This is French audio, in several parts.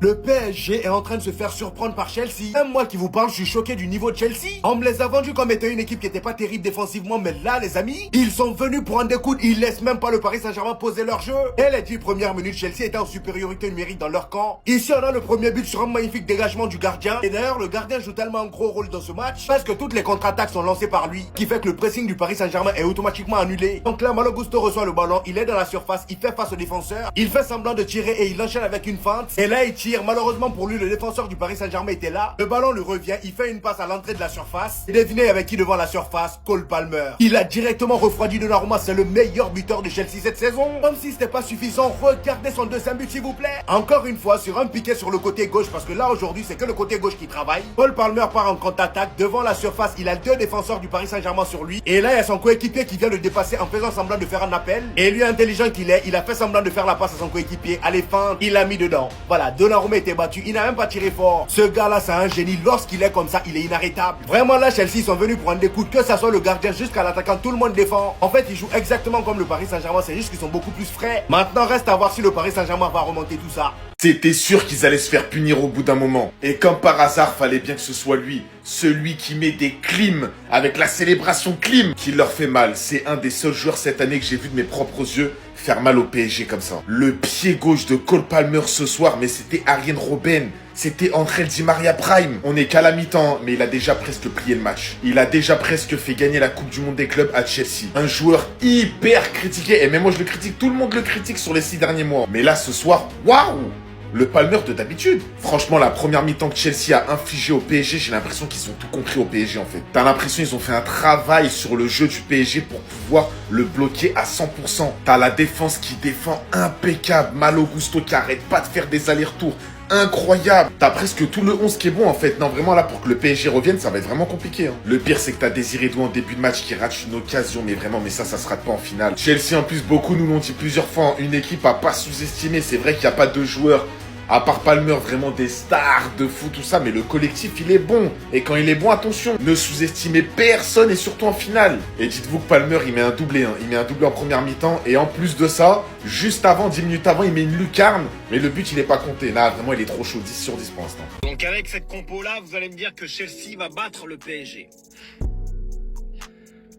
Le PSG est en train de se faire surprendre par Chelsea. Même moi qui vous parle, je suis choqué du niveau de Chelsea. On me les a vendus comme étant une équipe qui n'était pas terrible défensivement, mais là, les amis, ils sont venus prendre des coups. Ils laissent même pas le Paris Saint-Germain poser leur jeu. Et les 10 premières minutes, Chelsea était en supériorité numérique dans leur camp. Ici, on a le premier but sur un magnifique dégagement du gardien. Et d'ailleurs, le gardien joue tellement un gros rôle dans ce match parce que toutes les contre-attaques sont lancées par lui, qui fait que le pressing du Paris Saint-Germain est automatiquement annulé. Donc là, Malo Gusto reçoit le ballon, il est dans la surface, il fait face au défenseur, il fait semblant de tirer et il enchaîne avec une feinte. Et là, il tire. Malheureusement pour lui, le défenseur du Paris Saint-Germain était là. Le ballon lui revient, il fait une passe à l'entrée de la surface. Et devinez avec qui devant la surface? Cole Palmer. Il a directement refroidi Donnarumma, c'est le meilleur buteur de Chelsea cette saison. Comme si c'était pas suffisant, regardez son deuxième but s'il vous plaît. Encore une fois, sur un piqué sur le côté gauche, parce que là aujourd'hui c'est que le côté gauche qui travaille. Cole Palmer part en contre-attaque, devant la surface, il a deux défenseurs du Paris Saint-Germain sur lui. Et là il y a son coéquipier qui vient le dépasser en faisant semblant de faire un appel. Et lui intelligent qu'il est, il a fait semblant de faire la passe à son coéquipier. Allez, feinte, il l'a mis dedans. Voilà, Donnarumma était battu, il n'a même pas tiré fort. Ce gars-là, c'est un génie. Lorsqu'il est comme ça, il est inarrêtable. Vraiment là, Chelsea sont venus prendre des coups, que ça soit le gardien jusqu'à l'attaquant, tout le monde défend. En fait, ils jouent exactement comme le Paris Saint-Germain, c'est juste qu'ils sont beaucoup plus frais. Maintenant, reste à voir si le Paris Saint-Germain va remonter tout ça. C'était sûr qu'ils allaient se faire punir au bout d'un moment. Et comme par hasard, fallait bien que ce soit lui. Celui qui met des clims avec la célébration clim qui leur fait mal. C'est un des seuls joueurs cette année que j'ai vu de mes propres yeux faire mal au PSG comme ça. Le pied gauche de Cole Palmer ce soir, mais c'était Arjen Robben. C'était Angel Di Maria Prime. On est qu'à la mi-temps, mais il a déjà presque plié le match. Il a déjà presque fait gagner la Coupe du Monde des clubs à Chelsea. Un joueur hyper critiqué. Et même moi je le critique, tout le monde le critique sur les 6 derniers mois. Mais là ce soir, waouh! Le Palmer de d'habitude. Franchement, la première mi-temps que Chelsea a infligé au PSG, j'ai l'impression qu'ils ont tout compris au PSG en fait. T'as l'impression qu'ils ont fait un travail sur le jeu du PSG pour pouvoir le bloquer à 100%. T'as la défense qui défend impeccable. Malo Gusto qui arrête pas de faire des allers-retours. Incroyable. T'as presque tout le 11 qui est bon en fait. Non, vraiment là, pour que le PSG revienne, ça va être vraiment compliqué. Le pire, c'est que t'as Désiré Doué en début de match qui rate une occasion. Mais vraiment, mais ça se rate pas en finale. Chelsea, en plus, beaucoup nous l'ont dit plusieurs fois. Une équipe à pas sous-estimer. C'est vrai qu'il n'y a pas de joueurs, à part Palmer, vraiment des stars de foot, tout ça, mais le collectif, il est bon. Et quand il est bon, attention, ne sous-estimez personne, et surtout en finale. Et dites-vous que Palmer, il met un doublé, Il met un doublé en première mi-temps, et en plus de ça, juste avant, 10 minutes avant, il met une lucarne. Mais le but, il est pas compté. Là, vraiment, il est trop chaud, 10 sur 10 pour l'instant. Donc avec cette compo-là, vous allez me dire que Chelsea va battre le PSG.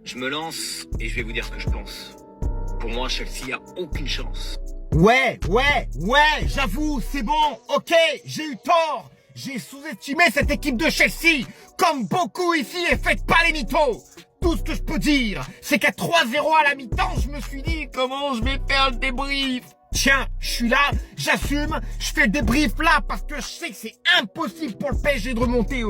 Je me lance, et je vais vous dire ce que je pense. Pour moi, Chelsea a aucune chance. Ouais, j'avoue, c'est bon, ok, j'ai eu tort. J'ai sous-estimé cette équipe de Chelsea, comme beaucoup ici, et faites pas les mythos. Tout ce que je peux dire, c'est qu'à 3-0 à la mi-temps, je me suis dit, comment je vais faire le débrief? Tiens, je suis là, j'assume, je fais le débrief là parce que je sais que c'est impossible pour le PSG de remonter,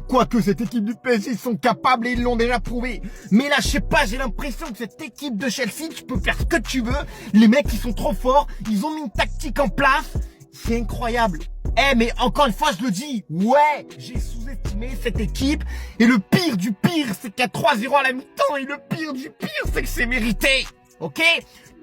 quoique cette équipe du PSG, ils sont capables et ils l'ont déjà prouvé. Mais là, je sais pas, j'ai l'impression que cette équipe de Chelsea, tu peux faire ce que tu veux, les mecs, ils sont trop forts, ils ont mis une tactique en place, c'est incroyable. Mais encore une fois, je le dis, ouais, j'ai sous-estimé cette équipe, et le pire du pire, c'est qu'à 3-0 à la mi-temps, et le pire du pire, c'est que c'est mérité, ok?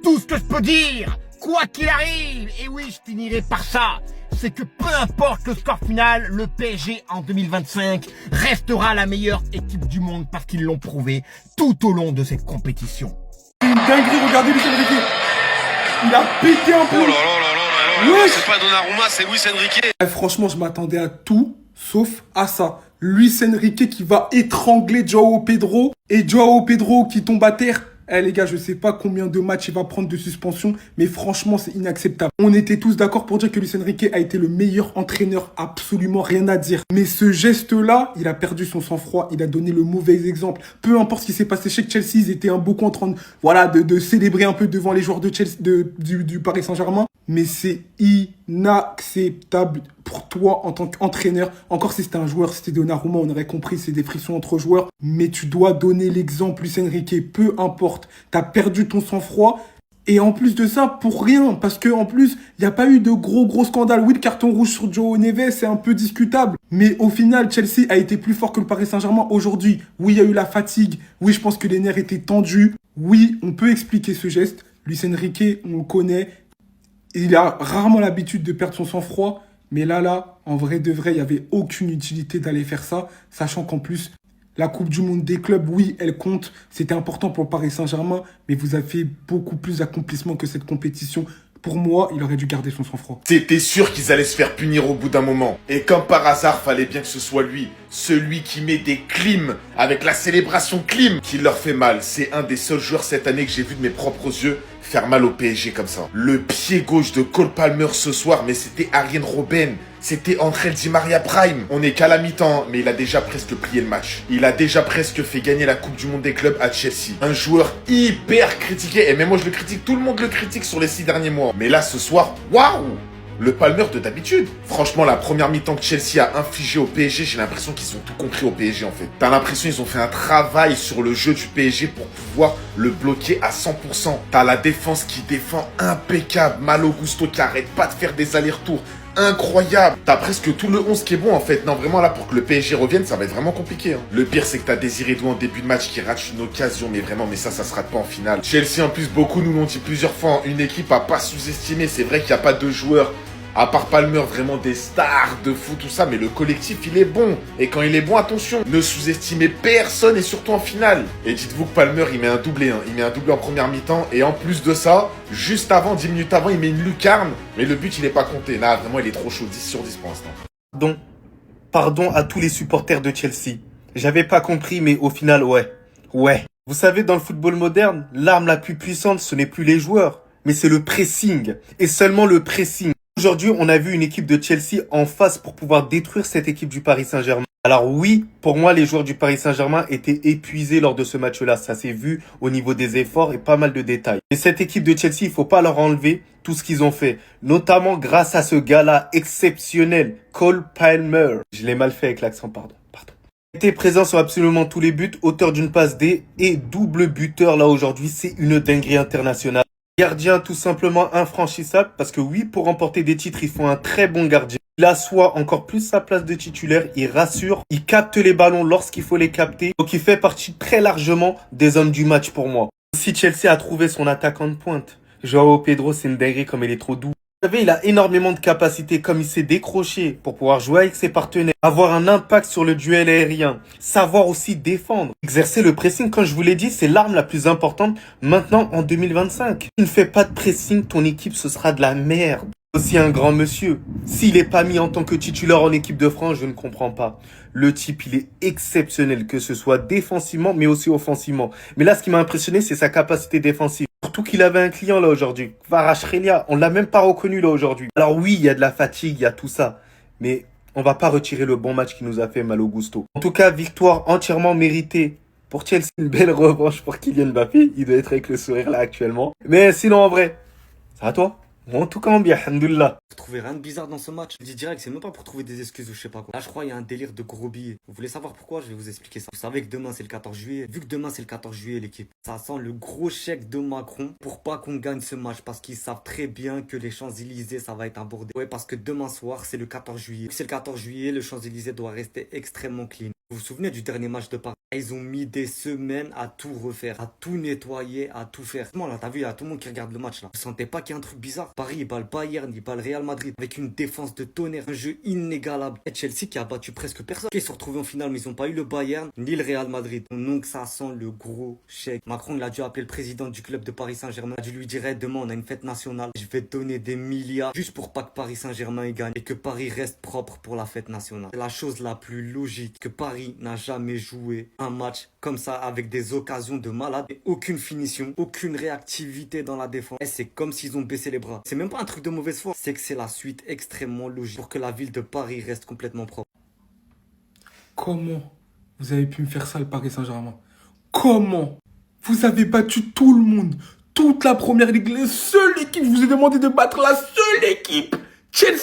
Tout ce que je peux dire, quoi qu'il arrive, et oui, je finirai par ça, c'est que peu importe le score final, le PSG en 2025 restera la meilleure équipe du monde parce qu'ils l'ont prouvé tout au long de cette compétition. Une dinguerie, regardez Luis Enrique. Il a pété un peu. Oh là là là là là là, c'est pas Donnarumma, c'est Luis Enrique. Franchement, je m'attendais à tout sauf à ça. Luis Enrique qui va étrangler Joao Pedro et Joao Pedro qui tombe à terre. Les gars, je sais pas combien de matchs il va prendre de suspension, mais franchement, c'est inacceptable. On était tous d'accord pour dire que Luis Enrique a été le meilleur entraîneur, absolument rien à dire. Mais ce geste-là, il a perdu son sang-froid, il a donné le mauvais exemple. Peu importe ce qui s'est passé chez Chelsea, ils étaient beaucoup en train de célébrer un peu devant les joueurs de Chelsea, du Paris Saint-Germain. Mais c'est inacceptable pour toi en tant qu'entraîneur. Encore si c'était un joueur, si c'était Donnarumma, on aurait compris, c'est des frictions entre joueurs. Mais tu dois donner l'exemple, Luis Enrique, peu importe. T'as perdu ton sang-froid. Et en plus de ça, pour rien, parce que en plus, il n'y a pas eu de gros scandales. Oui, le carton rouge sur Joao Neves, c'est un peu discutable. Mais au final, Chelsea a été plus fort que le Paris Saint-Germain aujourd'hui. Oui, il y a eu la fatigue. Oui, je pense que les nerfs étaient tendus. Oui, on peut expliquer ce geste. Luis Enrique, on le connaît. Il a rarement l'habitude de perdre son sang-froid. Mais là, en vrai de vrai, il n'y avait aucune utilité d'aller faire ça. Sachant qu'en plus, la Coupe du Monde des clubs, oui, elle compte. C'était important pour le Paris Saint-Germain. Mais vous avez beaucoup plus d'accomplissements que cette compétition. Pour moi, il aurait dû garder son sang-froid. C'était sûr qu'ils allaient se faire punir au bout d'un moment. Et comme par hasard, fallait bien que ce soit lui. Celui qui met des clims avec la célébration clim qui leur fait mal. C'est un des seuls joueurs cette année que j'ai vu de mes propres yeux faire mal au PSG comme ça. Le pied gauche de Cole Palmer ce soir, mais c'était Arjen Robben. C'était Angel Di Maria Prime. On est qu'à la mi-temps, mais il a déjà presque plié le match. Il a déjà presque fait gagner la Coupe du Monde des clubs à Chelsea. Un joueur hyper critiqué. Et même moi je le critique, tout le monde le critique sur les 6 derniers mois. Mais là ce soir, waouh! Le Palmer de d'habitude. Franchement, la première mi-temps que Chelsea a infligé au PSG, j'ai l'impression qu'ils ont tout compris au PSG en fait. T'as l'impression qu'ils ont fait un travail sur le jeu du PSG pour pouvoir le bloquer à 100%. T'as la défense qui défend impeccable. Malo Gusto qui arrête pas de faire des allers-retours. Incroyable. T'as presque tout le 11 qui est bon en fait. Non vraiment là pour que le PSG revienne ça va être vraiment compliqué hein. Le pire c'est que t'as Désiré Doué en début de match qui rate une occasion. Mais vraiment mais ça se rate pas en finale. Chelsea en plus beaucoup nous l'ont dit plusieurs fois. Une équipe à pas sous-estimer. C'est vrai qu'il n'y a pas de joueurs à part Palmer, vraiment des stars de foot, tout ça, mais le collectif, il est bon. Et quand il est bon, attention, ne sous-estimez personne et surtout en finale. Et dites-vous que Palmer, il met un doublé, hein. Il met un doublé en première mi-temps. Et en plus de ça, juste avant, 10 minutes avant, il met une lucarne. Mais le but, il n'est pas compté. Là, vraiment, il est trop chaud, 10 sur 10 pour l'instant. Pardon à tous les supporters de Chelsea. J'avais pas compris, mais au final, ouais. Vous savez, dans le football moderne, l'arme la plus puissante, ce n'est plus les joueurs, mais c'est le pressing. Et seulement le pressing. Aujourd'hui, on a vu une équipe de Chelsea en face pour pouvoir détruire cette équipe du Paris Saint-Germain. Alors oui, pour moi, les joueurs du Paris Saint-Germain étaient épuisés lors de ce match-là. Ça s'est vu au niveau des efforts et pas mal de détails. Mais cette équipe de Chelsea, il faut pas leur enlever tout ce qu'ils ont fait. Notamment grâce à ce gars-là exceptionnel, Cole Palmer. Je l'ai mal fait avec l'accent, pardon. Il était présent sur absolument tous les buts, auteur d'une passe D et double buteur là aujourd'hui. C'est une dinguerie internationale. Gardien tout simplement infranchissable parce que oui, pour remporter des titres, il faut un très bon gardien. Il assoit encore plus sa place de titulaire, il rassure, il capte les ballons lorsqu'il faut les capter. Donc il fait partie très largement des hommes du match pour moi. Si Chelsea a trouvé son attaquant de pointe, Joao Pedro, c'est une dinguerie comme il est trop doux. Vous savez, il a énormément de capacités, comme il s'est décroché pour pouvoir jouer avec ses partenaires, avoir un impact sur le duel aérien, savoir aussi défendre, exercer le pressing. Quand je vous l'ai dit, c'est l'arme la plus importante maintenant en 2025. Si tu ne fais pas de pressing, ton équipe, ce sera de la merde. Aussi un grand monsieur. S'il n'est pas mis en tant que titulaire en équipe de France, je ne comprends pas. Le type, il est exceptionnel, que ce soit défensivement, mais aussi offensivement. Mais là, ce qui m'a impressionné, c'est sa capacité défensive. Surtout qu'il avait un client là aujourd'hui. Kvaratskhelia, on l'a même pas reconnu là aujourd'hui. Alors oui, il y a de la fatigue, il y a tout ça. Mais on va pas retirer le bon match qu'il nous a fait Malo Gusto. En tout cas, victoire entièrement méritée pour Chelsea. Une belle revanche pour Kylian Mbappé. Il doit être avec le sourire là actuellement. Mais sinon, en vrai, ça va toi? En tout cas, on bien, alhamdoulilah. Vous trouvez rien de bizarre dans ce match? Je dis direct, c'est même pas pour trouver des excuses ou je sais pas quoi. Là, je crois qu'il y a un délire de gros billets. Vous voulez savoir pourquoi? Je vais vous expliquer ça. Vous savez que demain, c'est le 14 juillet. Vu que demain, c'est le 14 juillet, l'équipe, ça sent le gros chèque de Macron pour pas qu'on gagne ce match. Parce qu'ils savent très bien que les Champs-Élysées, ça va être un bordel. Ouais, parce que demain soir, c'est le 14 juillet. Vu que c'est le 14 juillet, le Champs-Élysées doit rester extrêmement clean. Vous vous souvenez du dernier match de Paris? Ils ont mis des semaines à tout refaire, à tout nettoyer, à tout faire. Bon, là, t'as vu, il y a tout le monde qui regarde le match là. Vous sentez pas qu'il y a un truc bizarre? Paris, il bat le Bayern, il bat le Real Madrid avec une défense de tonnerre, un jeu inégalable. Et Chelsea qui a battu presque personne. Ils se sont retrouvés en finale, mais ils ont pas eu le Bayern ni le Real Madrid. Donc ça sent le gros chèque. Macron, il a dû appeler le président du club de Paris Saint-Germain. Il a dû lui dire, demain, on a une fête nationale. Je vais te donner des milliards juste pour pas que Paris Saint-Germain gagne et que Paris reste propre pour la fête nationale. C'est la chose la plus logique que Paris n'a jamais joué un match comme ça avec des occasions de malade et aucune finition, aucune réactivité dans la défense. Et c'est comme s'ils ont baissé les bras. C'est même pas un truc de mauvaise foi, c'est que c'est la suite extrêmement logique pour que la ville de Paris reste complètement propre. Comment vous avez pu me faire ça, le Paris Saint-Germain? Comment? Vous avez battu tout le monde, toute la première ligue, la seule équipe, je vous ai demandé de battre la seule équipe, Chelsea.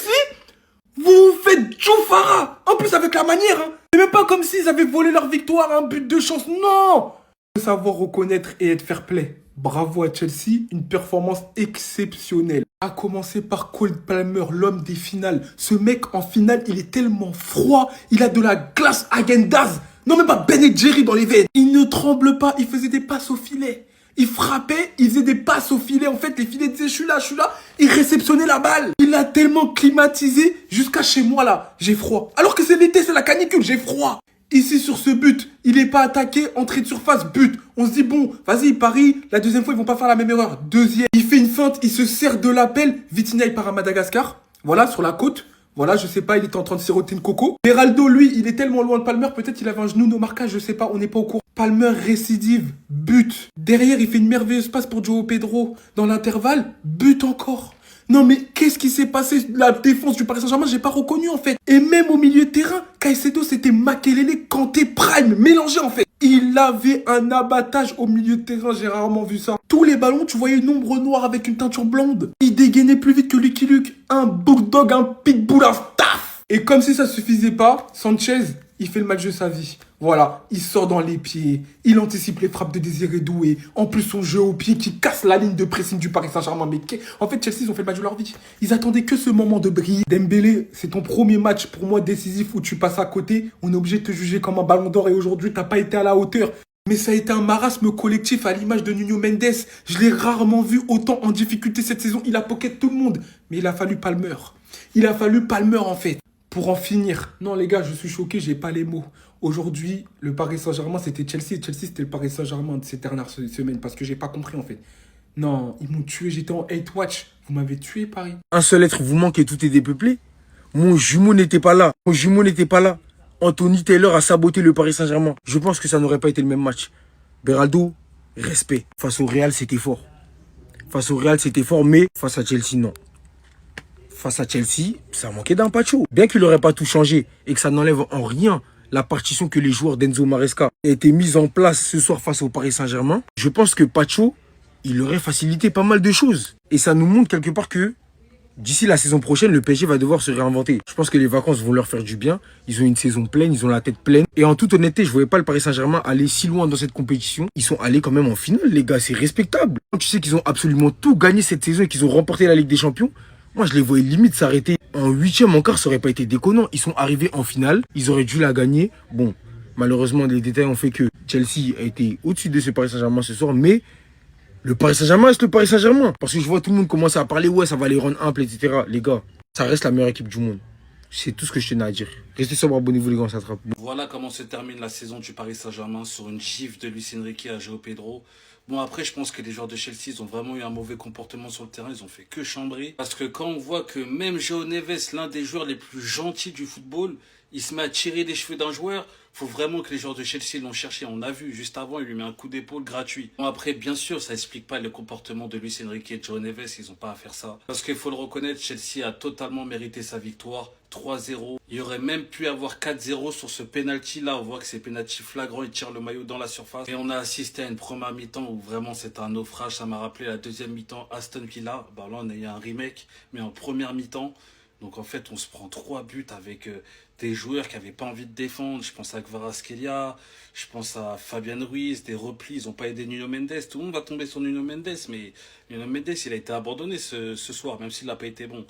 Vous vous faites Djoufara, en plus avec la manière, hein. C'est même pas comme s'ils avaient volé leur victoire à un but de chance, non. Savoir reconnaître et être fair play. Bravo à Chelsea, une performance exceptionnelle. A commencer par Cole Palmer, l'homme des finales. Ce mec en finale, il est tellement froid, il a de la glace Häagen-Dazs. Non, même pas Ben & Jerry dans les veines. Il ne tremble pas, il faisait des passes au filet. Il frappait, il faisait des passes au filet. En fait, les filets disaient, je suis là. Il réceptionnait la balle. Il a tellement climatisé jusqu'à chez moi, là. J'ai froid. Alors que c'est l'été, c'est la canicule, j'ai froid. Ici, sur ce but, il est pas attaqué, entrée de surface, but. On se dit, bon, vas-y, Paris, la deuxième fois, ils vont pas faire la même erreur. Deuxième, il fait une feinte, il se sert de l'appel. Vitinha, il part à Madagascar. Voilà, sur la côte. Voilà, je sais pas, il était en train de siroter une coco. Beraldo, lui, il est tellement loin de Palmer, peut-être qu'il avait un genou no marquage, je sais pas, on n'est pas au courant. Palmer récidive, but. Derrière, il fait une merveilleuse passe pour Joao Pedro. Dans l'intervalle, but encore. Non mais qu'est-ce qui s'est passé? La défense du Paris Saint-Germain, j'ai pas reconnu en fait. Et même au milieu de terrain, Caicedo, c'était Makelele, Kanté, Prime, mélangé en fait. Il avait un abattage au milieu de terrain, j'ai rarement vu ça. Tous les ballons, tu voyais une ombre noire avec une teinture blonde. Il dégainait plus vite que Lucky Luke. Un bulldog, un pitbull, un staff. Et comme si ça suffisait pas, Sanchez, il fait le match de sa vie. Voilà, il sort dans les pieds, il anticipe les frappes de Désiré Doué. En plus, son jeu au pied qui casse la ligne de pressing du Paris Saint-Germain. Mais en fait, Chelsea, ils ont fait le match de leur vie. Ils attendaient que ce moment de briller. Dembélé, c'est ton premier match pour moi décisif où tu passes à côté. On est obligé de te juger comme un ballon d'or et aujourd'hui, t'as pas été à la hauteur. Mais ça a été un marasme collectif à l'image de Nuno Mendes. Je l'ai rarement vu autant en difficulté cette saison. Il a pocket tout le monde. Mais il a fallu Palmer. Il a fallu Palmer en fait. Pour en finir. Non les gars, je suis choqué, j'ai pas les mots. Aujourd'hui, le Paris Saint-Germain, c'était Chelsea. Chelsea, c'était le Paris Saint-Germain de ces dernières semaines. Parce que j'ai pas compris en fait. Non, ils m'ont tué, j'étais en hate watch. Vous m'avez tué, Paris. Un seul être vous manque et tout est dépeuplé. Mon jumeau n'était pas là. Mon jumeau n'était pas là. Anthony Taylor a saboté le Paris Saint-Germain. Je pense que ça n'aurait pas été le même match. Beraldo, respect. Face au Real, c'était fort. Face au Real, c'était fort, mais face à Chelsea, non. Face à Chelsea, ça manquait d'un Pacho. Bien qu'il n'aurait pas tout changé et que ça n'enlève en rien la partition que les joueurs d'Enzo Maresca a été mise en place ce soir face au Paris Saint-Germain, je pense que Pacho, il aurait facilité pas mal de choses. Et ça nous montre quelque part que d'ici la saison prochaine, le PSG va devoir se réinventer. Je pense que les vacances vont leur faire du bien. Ils ont une saison pleine, ils ont la tête pleine. Et en toute honnêteté, je ne voyais pas le Paris Saint-Germain aller si loin dans cette compétition. Ils sont allés quand même en finale, les gars, c'est respectable. Quand tu sais qu'ils ont absolument tout gagné cette saison et qu'ils ont remporté la Ligue des Champions, moi, je les voyais limite s'arrêter en huitième, en quart, ça aurait pas été déconnant. Ils sont arrivés en finale, ils auraient dû la gagner. Bon, malheureusement, les détails ont fait que Chelsea a été au-dessus de ce Paris Saint-Germain ce soir, mais le Paris Saint-Germain reste le Paris Saint-Germain. Parce que je vois tout le monde commencer à parler, ouais, ça va les rendre humbles, etc. Les gars, ça reste la meilleure équipe du monde. C'est tout ce que je tenais à dire. Restez sobre, abonnez-vous les gars, on s'attrape. Voilà comment se termine la saison du Paris Saint-Germain sur une gifle de Luis Enrique à Joao Pedro. Bon, après, je pense que les joueurs de Chelsea, ils ont vraiment eu un mauvais comportement sur le terrain. Ils ont fait que chambrer. Parce que quand on voit que même João Neves, l'un des joueurs les plus gentils du football, il se met à tirer les cheveux d'un joueur, faut vraiment que les joueurs de Chelsea l'ont cherché. On a vu, juste avant, il lui met un coup d'épaule gratuit. Bon, après, bien sûr, ça explique pas le comportement de Luis Enrique et de João Neves. Ils ont pas à faire ça. Parce qu'il faut le reconnaître, Chelsea a totalement mérité sa victoire. 3-0. Il y aurait même pu avoir 4-0 sur ce penalty là. On voit que c'est penalty flagrant. Il tire le maillot dans la surface. Et on a assisté à une première mi-temps où vraiment c'est un naufrage. Ça m'a rappelé la deuxième mi-temps Aston Villa. Bah là, on a eu un remake, mais en première mi-temps. Donc en fait, on se prend 3 buts avec des joueurs qui n'avaient pas envie de défendre. Je pense à Kvaratskhelia, je pense à Fabian Ruiz, des replis. Ils n'ont pas aidé Nuno Mendes. Tout le monde va tomber sur Nuno Mendes, mais Nuno Mendes, il a été abandonné ce soir, même s'il n'a pas été bon.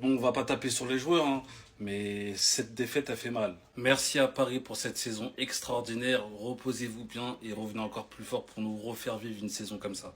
Bon, on va pas taper sur les joueurs, hein, mais cette défaite a fait mal. Merci à Paris pour cette saison extraordinaire. Reposez-vous bien et revenez encore plus fort pour nous refaire vivre une saison comme ça.